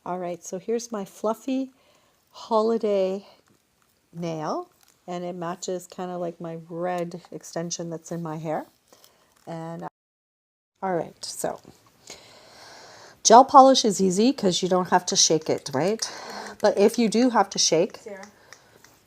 All right, so here's my fluffy holiday nail, and it matches kind of like my red extension that's in my hair. And all right, so gel polish is easy because you don't have to shake it, right? But if you do have to shake,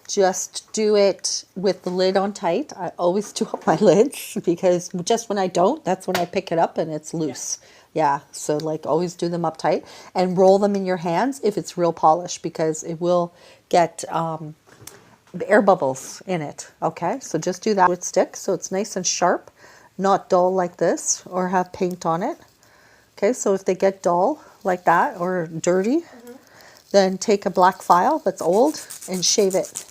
just do it with the lid on tight. I always do up my lids because just when I don't, that's when I pick it up and it's loose. Yeah, so like always do them up tight and roll them in your hands if it's real polish because it will get the air bubbles in it. Okay, so just do that with sticks so it's nice and sharp, not dull like this or have paint on it. Okay, so if they get dull like that or dirty, then take a black file that's old and shave it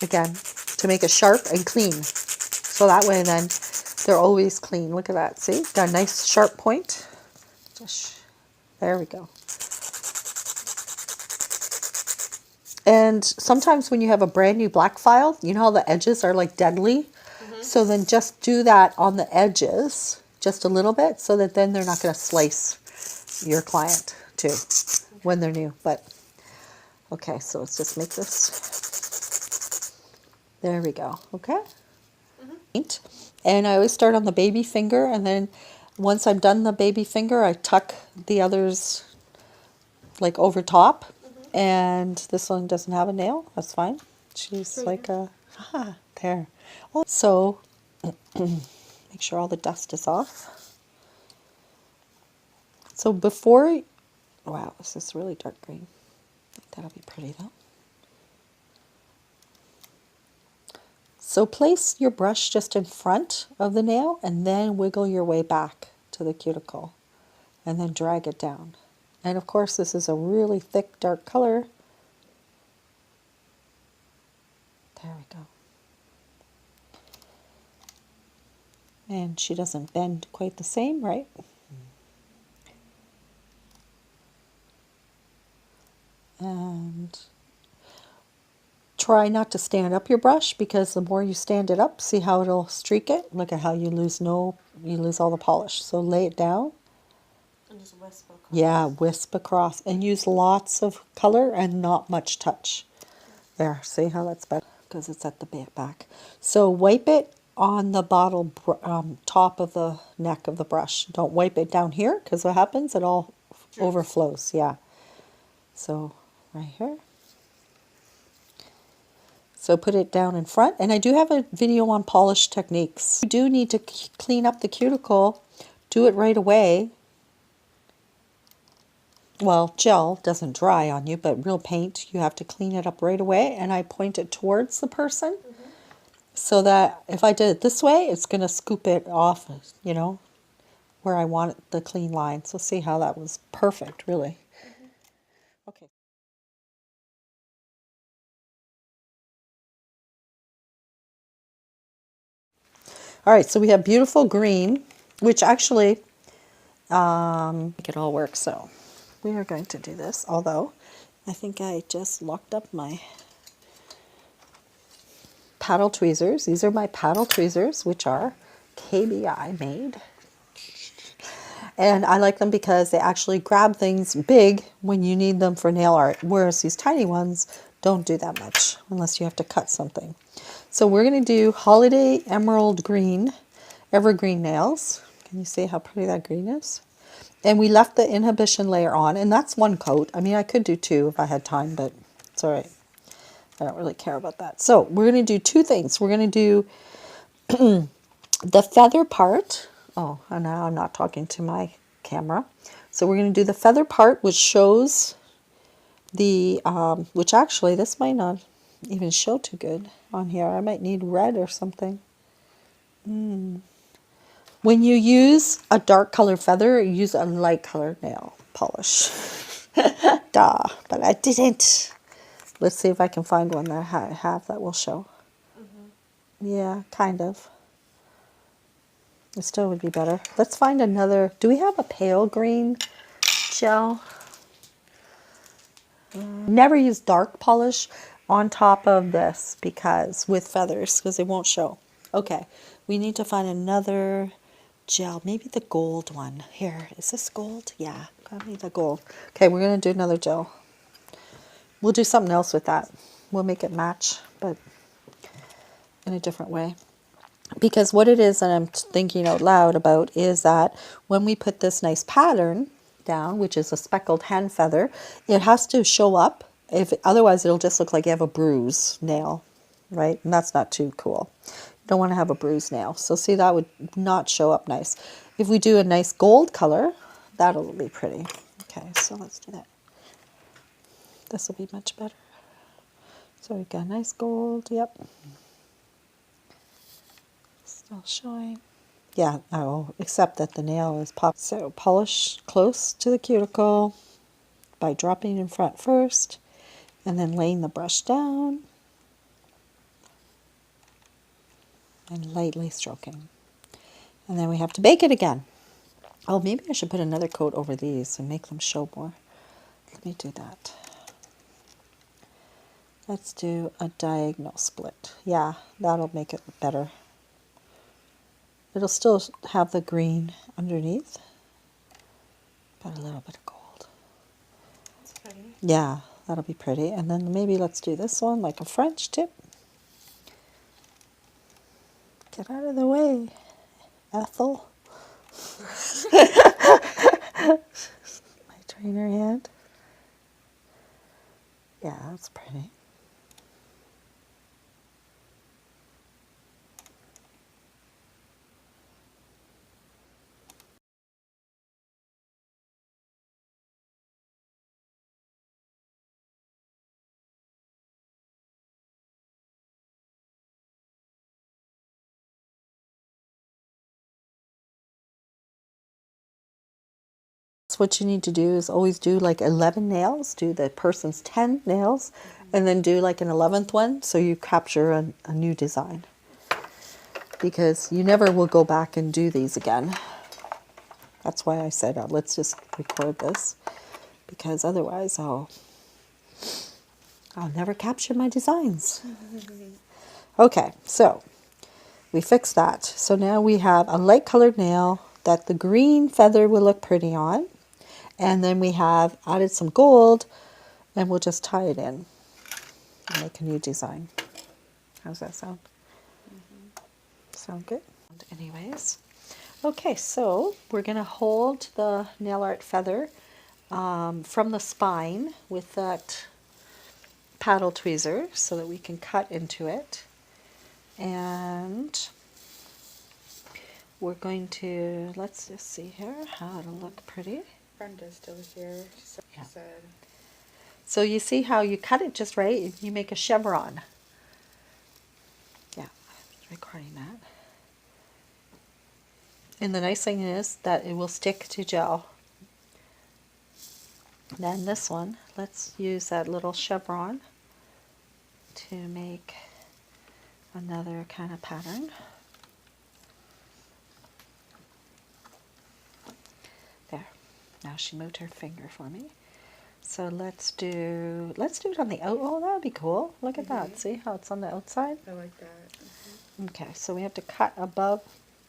again to make it sharp and clean. So that way then they're always clean. Look at that, see? Got a nice sharp point. There we go. And sometimes when you have a brand new black file, you know how the edges are like deadly? So then just do that on the edges, just a little bit, so that then they're not going to slice your client too when they're new. But okay, so let's just make this. There we go. Okay. And I always start on the baby finger, and then once I'm done the baby finger, I tuck the others like over top. And this one doesn't have a nail. That's fine. She's like a there. Oh, so make sure all the dust is off. So before, wow, this is really dark green. That'll be pretty though. So place your brush just in front of the nail and then wiggle your way back to the cuticle and then drag it down. And of course this is a really thick dark color. There we go. And she doesn't bend quite the same, right? And try not to stand up your brush because the more you stand it up, see how it'll streak it? Look at how you lose all the polish. So lay it down. And just wisp across. Yeah, wisp across. And use lots of color and not much touch. There, see how that's better? Because it's at the back. So wipe it on the bottle top of the neck of the brush. Don't wipe it down here because what happens? It all overflows. Yeah. So right here. So put it down in front. And I do have a video on polish techniques. You do need to clean up the cuticle. Do it right away. Well, gel doesn't dry on you, but real paint, you have to clean it up right away. And I point it towards the person so that if I did it this way, it's going to scoop it off, you know, where I want the clean line. So see how that was perfect, really. Okay. All right, so we have beautiful green, which actually make it all work. So we are going to do this, although I think I just locked up my paddle tweezers. These are my paddle tweezers, which are KBI made. And I like them because they actually grab things big when you need them for nail art, whereas these tiny ones don't do that much unless you have to cut something. So we're going to do Holiday Emerald Green evergreen nails. Can you see how pretty that green is? And we left the inhibition layer on, and that's one coat. I mean, I could do two if I had time, but it's all right. I don't really care about that. So we're going to do two things. We're going to do the feather part. Oh, and now I'm not talking to my camera. So we're going to do the feather part, which shows the, which actually this might not even show too good on here. I might need red or something. When you use a dark color feather, use a light colored nail polish. Duh, but I didn't. Let's see if I can find one that I have that will show. Yeah, kind of. It still would be better. Let's find another. Do we have a pale green gel? Never use dark polish on top of this because with feathers, because it won't show. Okay, we need to find another gel, maybe the gold one. Here, is this gold? Yeah, I need the gold. Okay, we're going to do another gel. We'll do something else with that. We'll make it match, but in a different way. Because what it is that I'm thinking out loud about is that when we put this nice pattern down, which is a speckled hen feather, it has to show up. Otherwise, it'll just look like you have a bruised nail, right? And that's not too cool. You don't want to have a bruised nail. So see, that would not show up nice. If we do a nice gold color, that'll be pretty. Okay, so let's do that. This will be much better. So we've got nice gold, yep. Still showing. Yeah, oh, except that the nail is popped. So polish close to the cuticle by dropping in front first and then laying the brush down and lightly stroking. And then we have to bake it again. Oh, maybe I should put another coat over these and make them show more. Let me do that. Let's do a diagonal split. Yeah, that'll make it better. It'll still have the green underneath, but a little bit of gold. That's pretty. Yeah, that'll be pretty. And then maybe let's do this one like a French tip. Get out of the way, Ethel. My trainer hand. Yeah, that's pretty. So what you need to do is always do like 11 nails, do the person's 10 nails, and then do like an 11th one so you capture a new design. Because you never will go back and do these again. That's why I said let's just record this, because otherwise I'll never capture my designs. Okay, so we fixed that. So now we have a light colored nail that the green feather will look pretty on. And then we have added some gold, and we'll just tie it in and make a new design. How's that sound? Sound good? Anyways, okay, so we're going to hold the nail art feather from the spine with that paddle tweezer so that we can cut into it. And we're going to, let's just see here how it'll look pretty. Brenda's still here. She said. So you see how you cut it just right, you make a chevron. Yeah, I'm recording that. And the nice thing is that it will stick to gel. Then this one, let's use that little chevron to make another kind of pattern. There. Now she moved her finger for me. So let's do it on the out. Oh, that would be cool. Look at that. See how it's on the outside? I like that. Okay, so we have to cut above.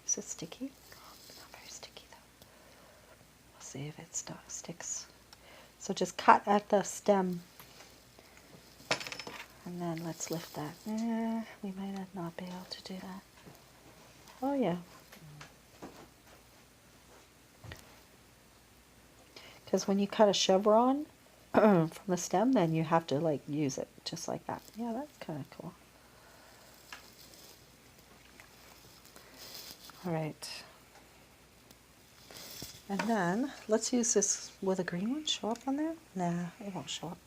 Is it sticky? Not very sticky though. We'll see if it sticks. So just cut at the stem. And then let's lift that. We might not be able to do that. Oh yeah. Because when you cut a chevron from the stem, then you have to like use it just like that. Yeah, that's kind of cool. All right. And then let's use this. Will the green one show up on there? Nah, it won't show up.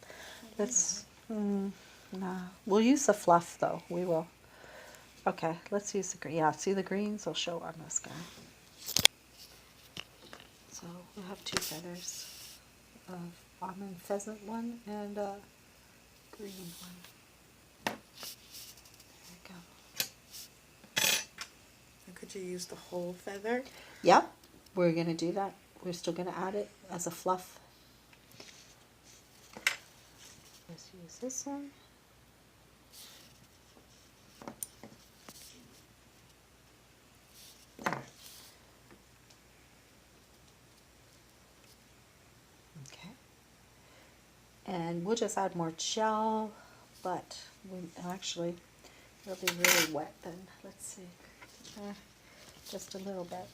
Let's, nah. We'll use the fluff though. We will. Okay, let's use the green. Yeah, see the greens will show on this guy. So we'll have two feathers of almond pheasant one and a green one. There we go. And could you use the whole feather? Yeah, we're going to do that. We're still going to add it as a fluff. Let's use this one. There. And we'll just add more gel, but actually it'll be really wet then. Let's see. Just a little bit.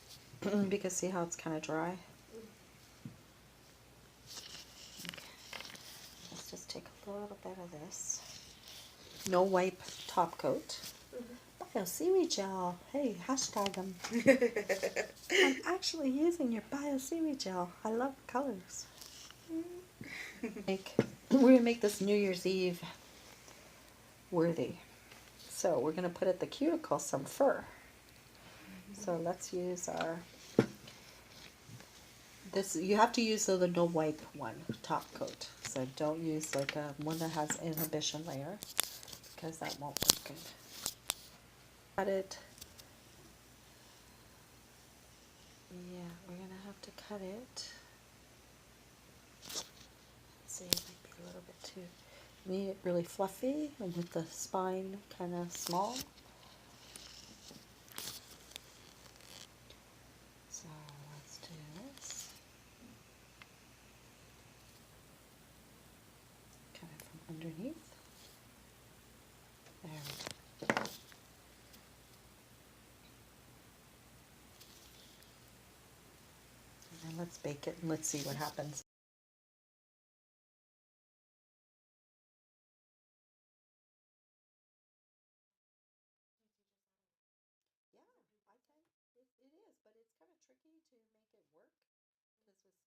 Because see how it's kind of dry? Okay. Let's just take a little bit of this. No wipe top coat. Bio seaweed gel. Hey, hashtag them. I'm actually using your bio seaweed gel. I love the colors. We're going to make this New Year's Eve worthy. So we're going to put at the cuticle some fur. So let's use our, this, you have to use the no wipe one, top coat. So don't use like a one that has inhibition layer, because that won't work good. Cut it. Yeah, we're going to have to cut it. Let's see, it might be a little bit too, need it really fluffy and with the spine kind of small. So let's do this. Cut it from underneath. There we go. And then let's bake it and let's see what happens. Yeah, I can. It is, but it's kind of tricky to make it work because with stamping,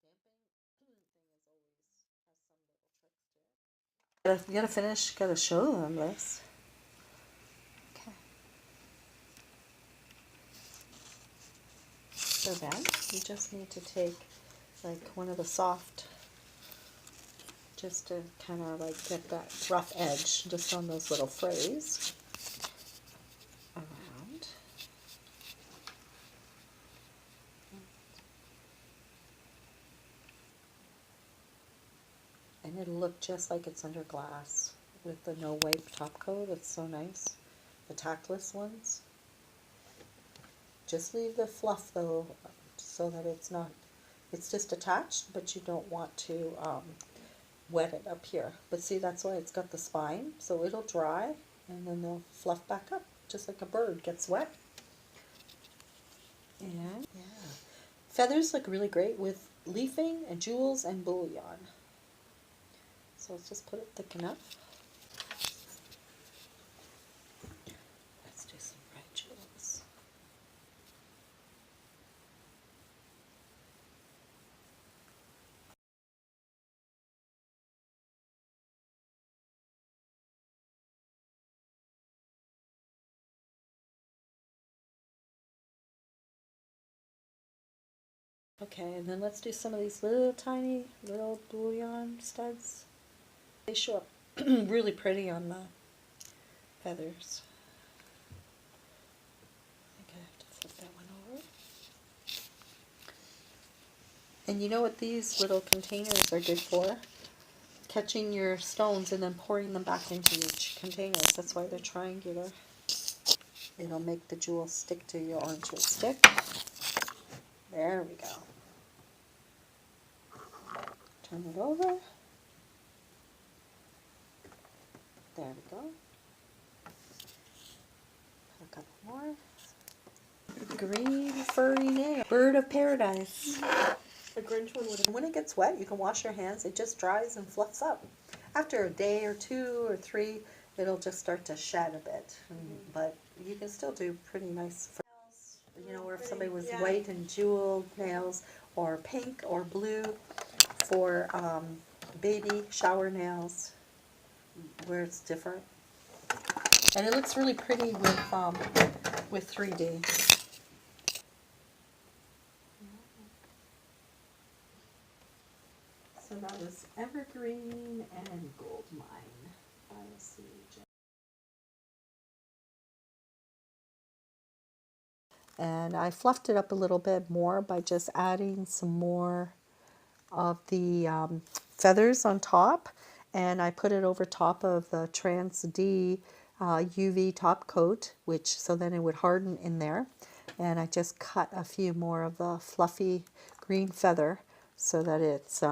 thing is always has some little tricks to it. You gotta finish, gotta show them this. Okay. So then you just need to take like one of the soft, just to kind of like get that rough edge just on those little frays around. And it'll look just like it's under glass with the no wipe top coat. It's so nice. The tackless ones. Just leave the fluff though, so that it's not, it's just attached, but you don't want to wet it up here. But see, that's why it's got the spine, so it'll dry and then they'll fluff back up, just like a bird gets wet. And yeah, feathers look really great with leafing and jewels and bullion. So let's just put it thick enough. Let's do some red jewels. Okay, and then let's do some of these little tiny little bullion studs. They show up really pretty on the feathers. I think I have to flip that one over. And you know what these little containers are good for? Catching your stones and then pouring them back into your containers. That's why they're triangular. It'll make the jewels stick to your orange will stick. There we go. Turn it over. There we go. Put a couple more. Green furry nail. Bird of paradise. The Grinch one would. When it gets wet, you can wash your hands. It just dries and fluffs up. After a day or 2 or 3, it'll just start to shed a bit. But you can still do pretty nice nails. You know, or if somebody was white and jeweled nails, or pink or blue for baby shower nails, where it's different. And it looks really pretty with 3D. So that was evergreen and gold mine. And I fluffed it up a little bit more by just adding some more of the feathers on top, and I put it over top of the Trans D UV top coat, which so then it would harden in there. And I just cut a few more of the fluffy green feather so that it's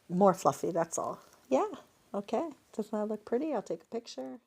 more fluffy, that's all. Yeah, okay. Doesn't that look pretty? I'll take a picture.